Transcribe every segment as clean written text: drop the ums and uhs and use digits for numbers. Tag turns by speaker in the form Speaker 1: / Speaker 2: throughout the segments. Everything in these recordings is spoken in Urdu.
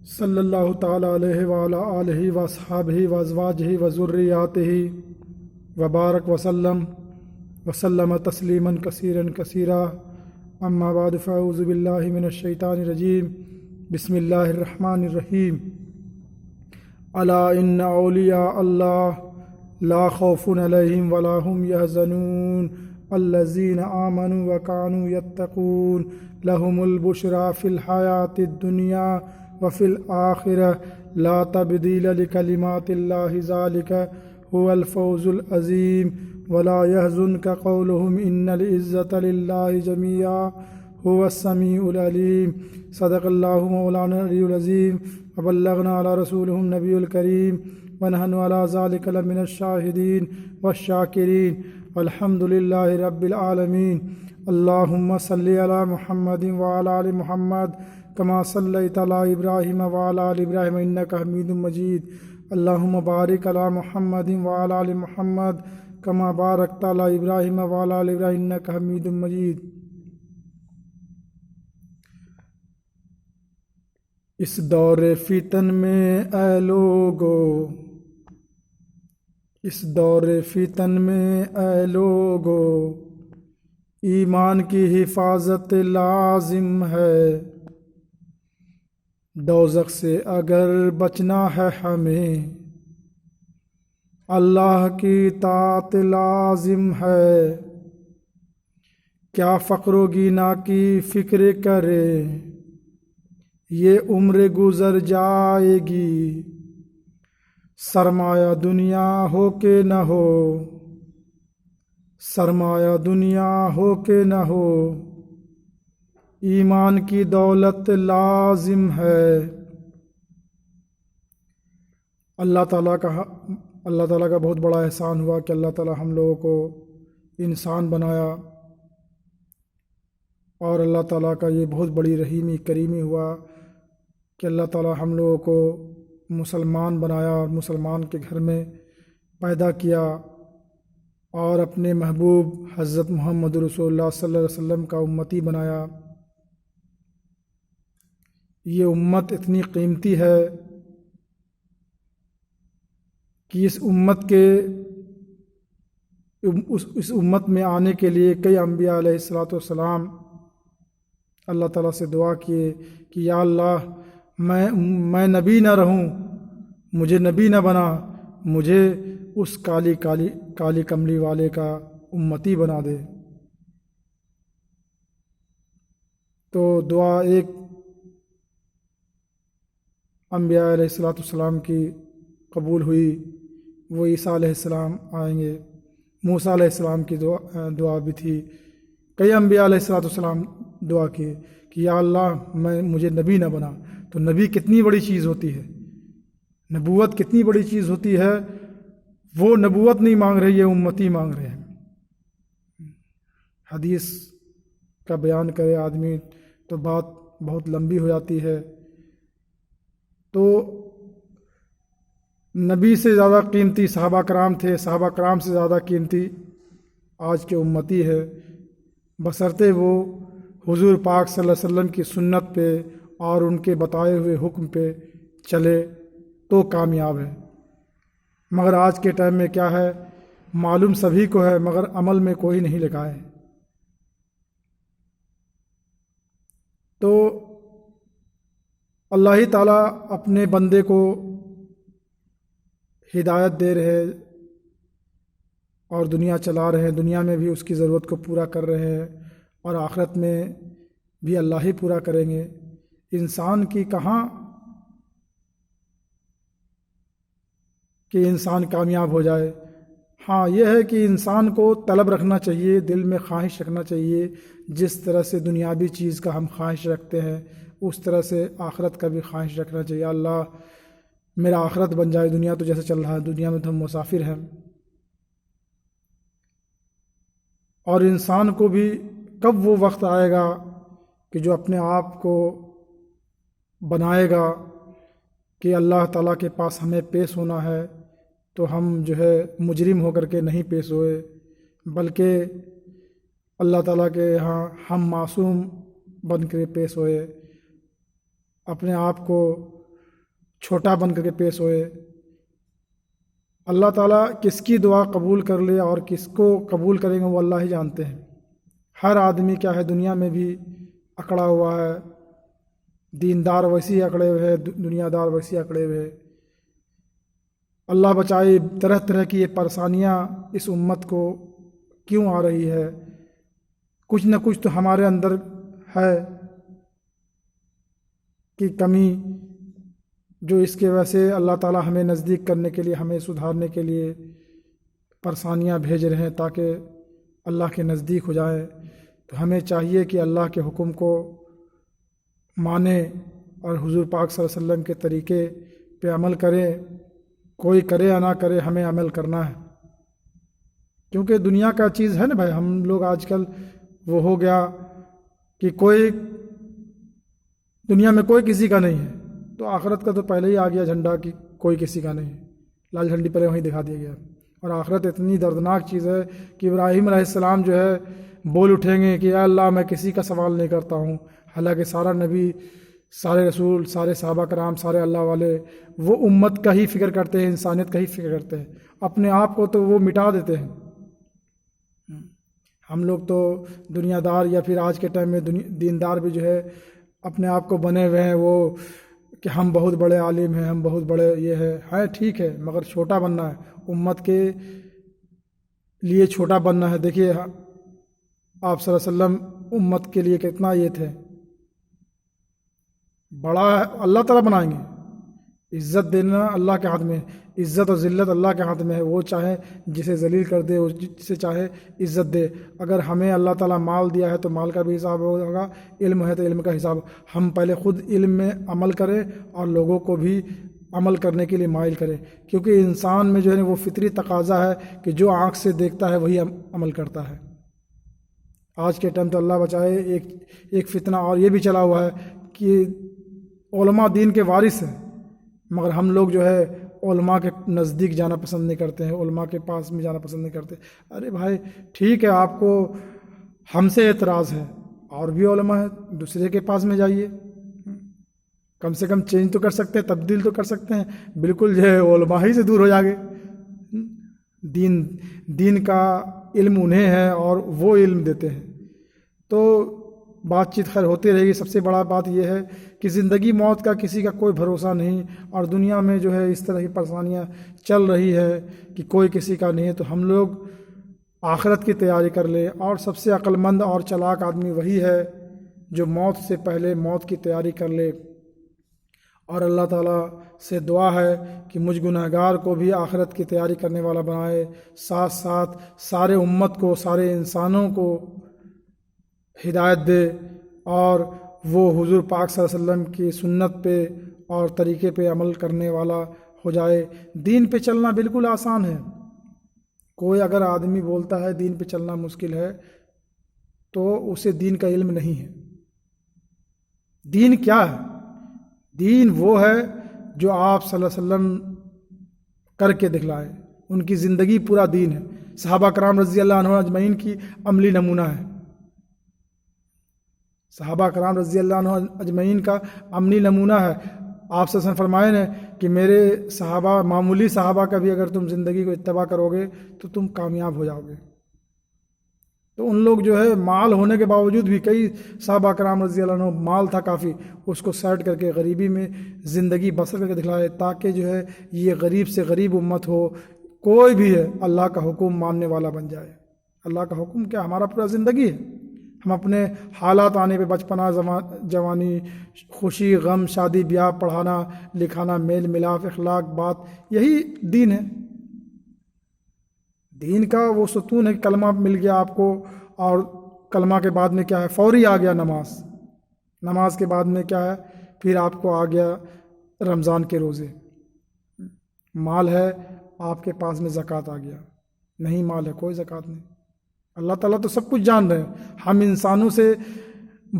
Speaker 1: صلی اللہ تعالیٰ علیہ وعلیٰ آلہ واصحابہ وازواجہ وذریاتہ وبارک وسلم تسلیما کثیرا کثیرا اما بعد فاعوذ باللہ من الشیطان الرجیم بسم اللہ الرحمن الرحیم الا ان اولیاء اللہ لا خوف علیہم ولا هم يحزنون الذین آمنوا وكانوا يتقون لهم البشرى في الحیاة الدنیا وفي الآخرة لا تبديل لكلمات الله ذلك هو الفوز العظيم ولا يحزنك قولهم إن العزة لله جميعا هو السميع العليم صدق الله مولانا العلي العظيم وبلغنا على رسوله النبي الكريم ونحن على ذلك لمن الشاهدين والشاكرين والحمد لله رب العالمين اللهم صل على محمد وعلى آل محمد كما صليت على إبراهيم وعلى آل إبراهيم إنك حميد مجيد اللهم بارك على محمد وعلى آل محمد كما باركت على إبراهيم وعلى آل إبراهيم إنك حميد مجيد۔ اس دور فتن میں اے لوگو، اس دور فتن میں اے لوگو، ایمان کی حفاظت لازم ہے۔ دوزخ سے اگر بچنا ہے ہمیں، اللہ کی اطاعت لازم ہے۔ کیا فقر و گینا کی فکر کرے، یہ عمر گزر جائے گی۔ سرمایہ دنیا ہو کہ نہ ہو، سرمایہ دنیا ہو کہ نہ ہو، ایمان کی دولت لازم ہے۔ اللہ تعالیٰ کا بہت بڑا احسان ہوا کہ اللہ تعالیٰ ہم لوگوں کو انسان بنایا، اور اللہ تعالیٰ کا یہ بہت بڑی رحیمی کریمی ہوا کہ اللہ تعالیٰ ہم لوگوں کو مسلمان بنایا اور مسلمان کے گھر میں پیدا کیا، اور اپنے محبوب حضرت محمد رسول اللہ صلی اللہ علیہ وسلم کا امتی بنایا۔ یہ امت اتنی قیمتی ہے کہ اس امت میں آنے کے لیے کئی انبیاء علیہ الصلاۃ والسلام اللہ تعالیٰ سے دعا کیے کہ یا اللہ میں نبی نہ رہوں، مجھے نبی نہ بنا، مجھے اس کالی کملی والے کا امتی بنا دے۔ تو دعا ایک انبیاء علیہ الصلاۃ والسلام کی قبول ہوئی، وہ عیسیٰ علیہ السلام آئیں گے۔ موسیٰ علیہ السلام کی دعا بھی تھی۔ کئی انبیاء علیہ الصلاۃ والسلام دعا کیے کہ یا اللہ مجھے نبی نہ بنا۔ تو نبی کتنی بڑی چیز ہوتی ہے، نبوت کتنی بڑی چیز ہوتی ہے۔ وہ نبوت نہیں مانگ رہی ہے، امتی مانگ رہے ہیں۔ حدیث کا بیان کرے آدمی تو بات بہت لمبی ہو جاتی ہے۔ تو نبی سے زیادہ قیمتی صحابہ کرام تھے، صحابہ کرام سے زیادہ قیمتی آج کے امتی ہے، بشرطے وہ حضور پاک صلی اللہ علیہ وسلم کی سنت پہ اور ان کے بتائے ہوئے حکم پہ چلے تو کامیاب ہے۔ مگر آج کے ٹائم میں کیا ہے، معلوم سبھی کو ہے مگر عمل میں کوئی نہیں لگائے۔ تو اللہ ہی تعالیٰ اپنے بندے کو ہدایت دے رہے اور دنیا چلا رہے ہیں، دنیا میں بھی اس کی ضرورت کو پورا کر رہے ہیں، اور آخرت میں بھی اللہ ہی پورا کریں گے۔ انسان کی کہاں کہ انسان کامیاب ہو جائے۔ ہاں یہ ہے کہ انسان کو طلب رکھنا چاہیے، دل میں خواہش رکھنا چاہیے۔ جس طرح سے دنیاوی چیز کا ہم خواہش رکھتے ہیں، اس طرح سے آخرت کا بھی خواہش رکھنا چاہیے۔ اللہ میرا آخرت بن جائے، دنیا تو جیسے چل رہا ہے، دنیا میں تو ہم مسافر ہیں۔ اور انسان کو بھی کب وہ وقت آئے گا کہ جو اپنے آپ کو بنائے گا کہ اللہ تعالیٰ کے پاس ہمیں پیش ہونا ہے، تو ہم جو ہے مجرم ہو کر کے نہیں پیش ہوئے، بلکہ اللہ تعالیٰ کے یہاں ہم معصوم بن کے پیش ہوئے، اپنے آپ کو چھوٹا بن کر کے پیش ہوئے۔ اللہ تعالیٰ کس کی دعا قبول کر لے اور کس کو قبول کریں گے وہ اللہ ہی جانتے ہیں۔ ہر آدمی کیا ہے دنیا میں بھی اکڑا ہوا ہے، دیندار ویسے اکڑے ہوئے ہیں، دنیا دار ویسے اکڑے ہوئے ہیں۔ اللہ بچائے، طرح طرح کی یہ پریشانیاں اس امت کو کیوں آ رہی ہے؟ کچھ نہ کچھ تو ہمارے اندر ہے کہ کمی، جو اس کے وجہ سے اللہ تعالیٰ ہمیں نزدیک کرنے کے لیے، ہمیں سدھارنے کے لیے پریشانیاں بھیج رہے ہیں تاکہ اللہ کے نزدیک ہو جائے۔ تو ہمیں چاہیے کہ اللہ کے حکم کو مانیں اور حضور پاک صلی اللہ علیہ وسلم کے طریقے پہ عمل کریں۔ کوئی کرے یا نہ کرے، ہمیں عمل کرنا ہے، کیونکہ دنیا کا چیز ہے نا بھائی۔ ہم لوگ آج کل وہ ہو گیا کہ کوئی دنیا میں کوئی کسی کا نہیں ہے، تو آخرت کا تو پہلے ہی آ گیا جھنڈا کہ کوئی کسی کا نہیں ہے، لال جھنڈی پہلے وہیں دکھا دیا گیا۔ اور آخرت اتنی دردناک چیز ہے کہ ابراہیم علیہ السلام جو ہے بول اٹھیں گے کہ اے اللہ میں کسی کا سوال نہیں کرتا ہوں، حالانکہ سارا نبی، سارے رسول، سارے صحابہ کرام، سارے اللہ والے وہ امت کا ہی فکر کرتے ہیں، انسانیت کا ہی فکر کرتے ہیں، اپنے آپ کو تو وہ مٹا دیتے ہیں۔ ہم لوگ تو دنیا دار یا پھر آج کے ٹائم میں دیندار بھی جو ہے اپنے آپ کو بنے ہوئے ہیں وہ کہ ہم بہت بڑے عالم ہیں، ہم بہت بڑے یہ ہے ٹھیک ہے، مگر چھوٹا بننا ہے، امت کے لیے چھوٹا بننا ہے۔ دیکھیے آپ صلی اللہ علیہ وسلم امت کے لیے کتنا یہ تھے، بڑا اللہ تعالیٰ بنائیں گے۔ عزت دینا اللہ کے ہاتھ میں، عزت اور ذلت اللہ کے ہاتھ میں ہے، وہ چاہے جسے ذلیل کر دے، جسے چاہے عزت دے۔ اگر ہمیں اللہ تعالیٰ مال دیا ہے تو مال کا بھی حساب ہوگا، علم ہے تو علم کا حساب۔ ہم پہلے خود علم میں عمل کریں اور لوگوں کو بھی عمل کرنے کے لیے مائل کریں، کیونکہ انسان میں جو ہے وہ فطری تقاضا ہے کہ جو آنکھ سے دیکھتا ہے وہی عمل کرتا ہے۔ آج کے ٹائم تو اللہ بچائے ایک فتنہ اور یہ بھی چلا ہوا ہے کہ علماء دین کے وارث ہیں، مگر ہم لوگ جو ہے علماء کے نزدیک جانا پسند نہیں کرتے ہیں، علماء کے پاس میں جانا پسند نہیں کرتے۔ ارے بھائی ٹھیک ہے، آپ کو ہم سے اعتراض ہے، اور بھی علماء ہیں، دوسرے کے پاس میں جائیے، کم سے کم چینج تو کر سکتے ہیں، تبدیل تو کر سکتے ہیں۔ بالکل جو ہے علماء ہی سے دور ہو جاگے۔ دین کا علم انہیں ہے اور وہ علم دیتے ہیں، تو بات چیت خیر ہوتی رہے گی۔ سب سے بڑا بات یہ ہے کہ زندگی موت کا کسی کا کوئی بھروسہ نہیں، اور دنیا میں جو ہے اس طرح کی پریشانیاں چل رہی ہے کہ کوئی کسی کا نہیں ہے۔ تو ہم لوگ آخرت کی تیاری کر لیں، اور سب سے عقل مند اور چلاک آدمی وہی ہے جو موت سے پہلے موت کی تیاری کر لے۔ اور اللہ تعالیٰ سے دعا ہے کہ مجھ گنہگار کو بھی آخرت کی تیاری کرنے والا بنائے، ساتھ ساتھ سارے امت کو، سارے انسانوں کو ہدایت دے، اور وہ حضور پاک صلی اللہ علیہ وسلم کی سنت پہ اور طریقے پہ عمل کرنے والا ہو جائے۔ دین پہ چلنا بالکل آسان ہے۔ کوئی اگر آدمی بولتا ہے دین پہ چلنا مشکل ہے تو اسے دین کا علم نہیں ہے۔ دین کیا ہے؟ دین وہ ہے جو آپ صلی اللہ علیہ وسلم کر کے دکھلائے، ان کی زندگی پورا دین ہے۔ صحابہ کرام رضی اللہ عنہ اجمعین کی عملی نمونہ ہے، صحابہ کرام رضی اللہ عنہ اجمعین کا عملی نمونہ ہے۔ آپ صلی اللہ علیہ وسلم فرمائے نے کہ میرے صحابہ، معمولی صحابہ کا بھی اگر تم زندگی کو اتباع کرو گے تو تم کامیاب ہو جاؤ گے۔ تو ان لوگ جو ہے مال ہونے کے باوجود بھی، کئی صحابہ کرام رضی اللہ عنہ مال تھا کافی، اس کو سیٹ کر کے غریبی میں زندگی بسر کر کے دکھلائے، تاکہ جو ہے یہ غریب سے غریب امت ہو، کوئی بھی ہے اللہ کا حکم ماننے والا بن جائے۔ اللہ کا حکم کیا؟ ہمارا پورا زندگی ہے۔ ہم اپنے حالات آنے پہ، بچپنا، جوانی، خوشی، غم، شادی، بیاہ، پڑھانا لکھانا، میل ملاپ، اخلاق، بات، یہی دین ہے۔ دین کا وہ ستون ہے کہ کلمہ مل گیا آپ کو، اور کلمہ کے بعد میں کیا ہے؟ فوری آ گیا نماز، نماز کے بعد میں کیا ہے؟ پھر آپ کو آ گیا رمضان کے روزے۔ مال ہے آپ کے پاس میں، زکوٰۃ آ گیا، نہیں مال ہے کوئی زکوٰۃ نہیں۔ اللہ تعالیٰ تو سب کچھ جان رہے ہیں، ہم انسانوں سے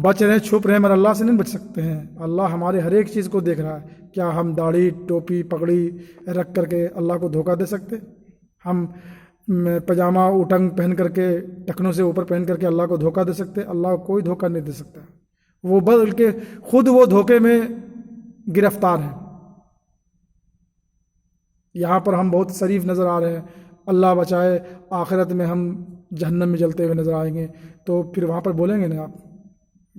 Speaker 1: بچ رہے ہیں، چھپ رہے ہیں، مگر اللہ سے نہیں بچ سکتے ہیں۔ اللہ ہمارے ہر ایک چیز کو دیکھ رہا ہے۔ کیا ہم داڑھی، ٹوپی، پگڑی رکھ کر کے اللہ کو دھوکہ دے سکتے؟ ہم پاجامہ اٹنگ پہن کر کے، ٹخنوں سے اوپر پہن کر کے اللہ کو دھوکہ دے سکتے؟ اللہ کو کوئی دھوکہ نہیں دے سکتا، وہ بلکہ خود وہ دھوکے میں گرفتار ہیں۔ یہاں پر ہم بہت شریف نظر آ رہے ہیں، اللہ بچائے آخرت میں ہم جہنم میں جلتے ہوئے نظر آئیں گے، تو پھر وہاں پر بولیں گے نا آپ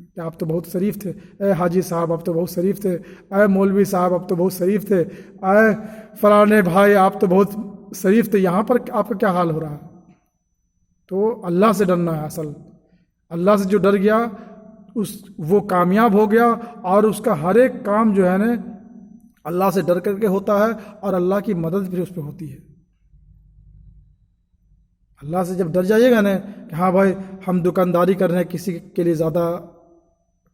Speaker 1: کہ آپ تو بہت شریف تھے، اے حاجی صاحب آپ تو بہت شریف تھے، اے مولوی صاحب آپ تو بہت شریف تھے، اے فلانے بھائی آپ تو بہت شریف تھے، یہاں پر آپ کا کیا حال ہو رہا ہے؟ تو اللہ سے ڈرنا ہے اصل، اللہ سے جو ڈر گیا وہ کامیاب ہو گیا، اور اس کا ہر ایک کام جو ہے نا اللہ سے ڈر کر کے ہوتا ہے، اور اللہ کی مدد بھی اس پہ ہوتی ہے۔ اللہ سے جب ڈر جائیے گا نا کہ ہاں بھائی ہم دکانداری کر رہے ہیں، کسی کے لیے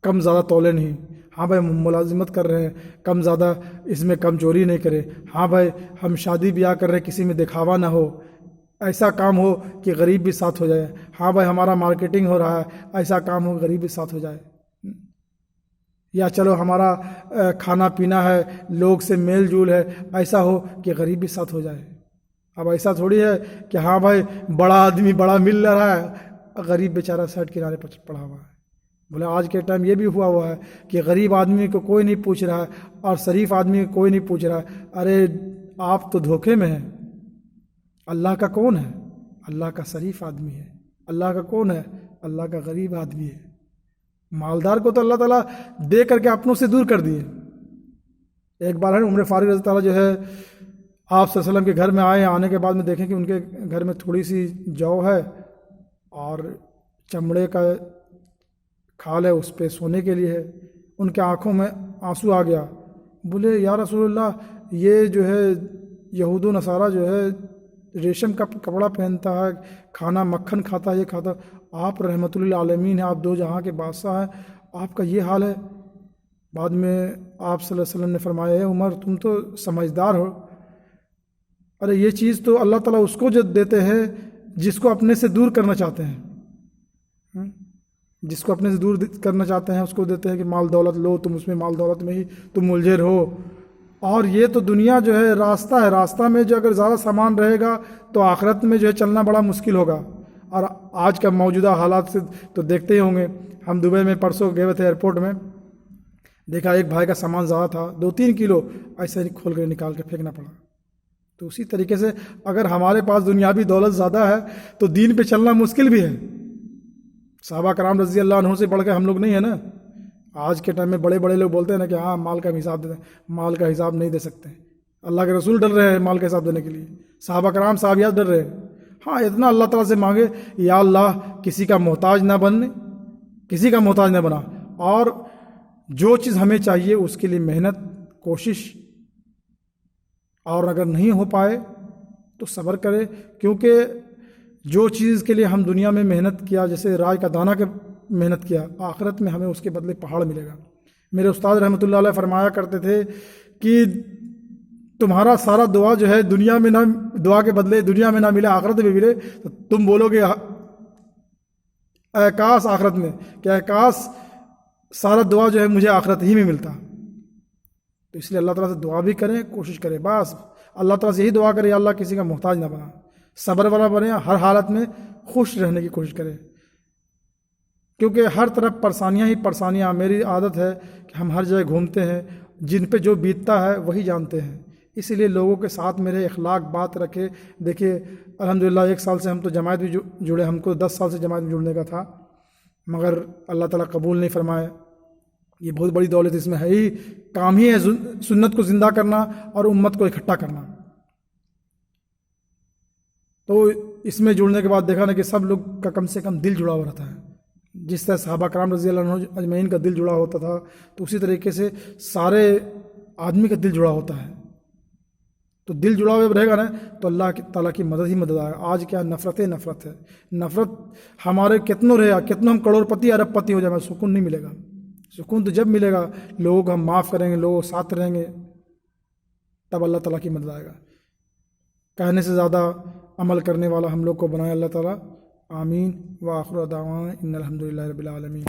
Speaker 1: کم زیادہ تولے نہیں، ہاں بھائی ملازمت کر رہے ہیں کم زیادہ اس میں کم چوری نہیں کرے، ہاں بھائی ہم شادی بیاہ کر رہے ہیں کسی میں دکھاوا نہ ہو، ایسا کام ہو کہ غریب بھی ساتھ ہو جائے، ہاں بھائی ہمارا مارکیٹنگ ہو رہا ہے ایسا کام ہو غریب بھی ساتھ ہو جائے، یا چلو ہمارا کھانا پینا ہے لوگ سے میل جول ہے ایسا ہو کہ غریب بھی ساتھ ہو جائے۔ اب ایسا تھوڑی ہے کہ ہاں بھائی بڑا آدمی بڑا مل رہا ہے، غریب بیچارہ سائڈ کنارے پر پڑا ہوا ہے۔ بولے آج کے ٹائم یہ بھی ہوا ہے کہ غریب آدمی کو کوئی نہیں پوچھ رہا ہے اور شریف آدمی کو کوئی نہیں پوچھ رہا ہے۔ ارے آپ تو دھوکے میں ہیں، اللہ کا کون ہے؟ اللہ کا شریف آدمی ہے۔ اللہ کا کون ہے؟ اللہ کا غریب آدمی ہے۔ مالدار کو تو اللہ تعالیٰ دے کر کے اپنوں سے دور کر دیے۔ ایک بار ہے عمر فاروق رضی اللہ تعالیٰ جو ہے آپ صلی اللہ علیہ وسلم کے گھر میں آئے، آنے کے بعد میں دیکھیں کہ ان کے گھر میں تھوڑی سی جو ہے اور چمڑے کا کھال ہے اس پہ سونے کے لیے ہے، ان کے آنکھوں میں آنسو آ گیا۔ بولے یا رسول اللہ یہ جو ہے یہود و نصارہ جو ہے ریشم کا کپڑا پہنتا ہے، کھانا مکھن کھاتا ہے، یہ کھاتا، آپ رحمت للعالمین ہیں، آپ دو جہاں کے بادشاہ ہیں، آپ کا یہ حال ہے۔ بعد میں آپ صلی اللہ علیہ وسلم نے فرمایا ہے عمر تم تو سمجھدار ہو، ارے یہ چیز تو اللہ تعالیٰ اس کو جو دیتے ہیں جس کو اپنے سے دور کرنا چاہتے ہیں، جس کو اپنے سے دور کرنا چاہتے ہیں اس کو دیتے ہیں کہ مال دولت لو، تم اس میں مال دولت میں ہی تم ملجھے رہو۔ اور یہ تو دنیا جو ہے راستہ ہے، راستہ میں جو اگر زیادہ سامان رہے گا تو آخرت میں جو ہے چلنا بڑا مشکل ہوگا۔ اور آج کا موجودہ حالات سے تو دیکھتے ہی ہوں گے، ہم دبئی میں پرسوں گئے ہوئے تھے ایئرپورٹ میں، دیکھا ایک بھائی کا سامان زیادہ تھا، 2-3 کلو ایسے ہی کھول کے نکال کے پھینکنا پڑا۔ تو اسی طریقے سے اگر ہمارے پاس دنیاوی دولت زیادہ ہے تو دین پہ چلنا مشکل بھی ہے۔ صحابہ کرام رضی اللہ عنہ سے بڑھ کے ہم لوگ نہیں ہیں نا۔ آج کے ٹائم میں بڑے بڑے لوگ بولتے ہیں نا کہ ہاں مال کا حساب دے دیں، مال کا حساب نہیں دے سکتے، اللہ کے رسول ڈر رہے ہیں مال کا حساب دینے کے لیے، صحابہ کرام صحابیات ڈر رہے ہیں۔ ہاں اتنا اللہ تعالیٰ سے مانگے یا اللہ کسی کا محتاج نہ بننے، کسی کا محتاج نہ بنا، اور جو چیز ہمیں چاہیے اس کے لیے محنت کوشش، اور اگر نہیں ہو پائے تو صبر کرے، کیونکہ جو چیز کے لیے ہم دنیا میں محنت کیا، جیسے رائے کا دانہ کے محنت کیا، آخرت میں ہمیں اس کے بدلے پہاڑ ملے گا۔ میرے استاد رحمۃ اللہ علیہ فرمایا کرتے تھے کہ تمہارا سارا دعا جو ہے دنیا میں نہ، دعا کے بدلے دنیا میں نہ ملے آخرت میں ملے، تو تم بولو گے اے کاش آخرت میں، کہ اے کاش سارا دعا جو ہے مجھے آخرت ہی میں ملتا۔ تو اس لیے اللہ تعالیٰ سے دعا بھی کریں، کوشش کریں، بس اللہ تعالیٰ سے یہی دعا کریں اللہ کسی کا محتاج نہ بنا، صبر والا بنے، ہر حالت میں خوش رہنے کی کوشش کریں، کیونکہ ہر طرف پریشانیاں ہی پریشانیاں۔ میری عادت ہے کہ ہم ہر جگہ گھومتے ہیں، جن پہ جو بیتتا ہے وہی جانتے ہیں، اسی لیے لوگوں کے ساتھ میرے اخلاق بات رکھے۔ دیکھیے الحمدللہ 1 سال سے ہم تو جماعت بھی جڑے، ہم کو 10 سال سے جماعت میں جڑنے کا تھا، مگر اللہ تعالیٰ قبول نہیں فرمائے۔ یہ بہت بڑی دولت اس میں ہے ہی، کام ہی ہے سنت کو زندہ کرنا اور امت کو اکٹھا کرنا۔ تو اس میں جڑنے کے بعد دیکھا نا کہ سب لوگ کا کم سے کم دل جڑا ہوا رہتا ہے، جس طرح صحابہ کرام رضی اللہ عنہ اجمعین کا دل جڑا ہوتا تھا، تو اسی طریقے سے سارے آدمی کا دل جڑا ہوتا ہے۔ تو دل جڑا ہوا رہے گا نا تو اللہ تعالیٰ کی مدد ہی مدد آئے گا۔ آج کیا نفرت ہے، نفرت ہمارے کتنوں رہے گا، کتنوں ہم کروڑ پتی ارب پتی ہو جائے گا، سکون نہیں ملے گا۔ سکون تو جب ملے گا لوگوں کو ہم معاف کریں گے، لوگوں ساتھ رہیں گے، تب اللہ تعالیٰ کی مدد آئے گا۔ کہنے سے زیادہ عمل کرنے والا ہم لوگ کو بنائے اللہ تعالیٰ، آمین۔ وآخر دعوانا ان الحمدللہ رب العالمین۔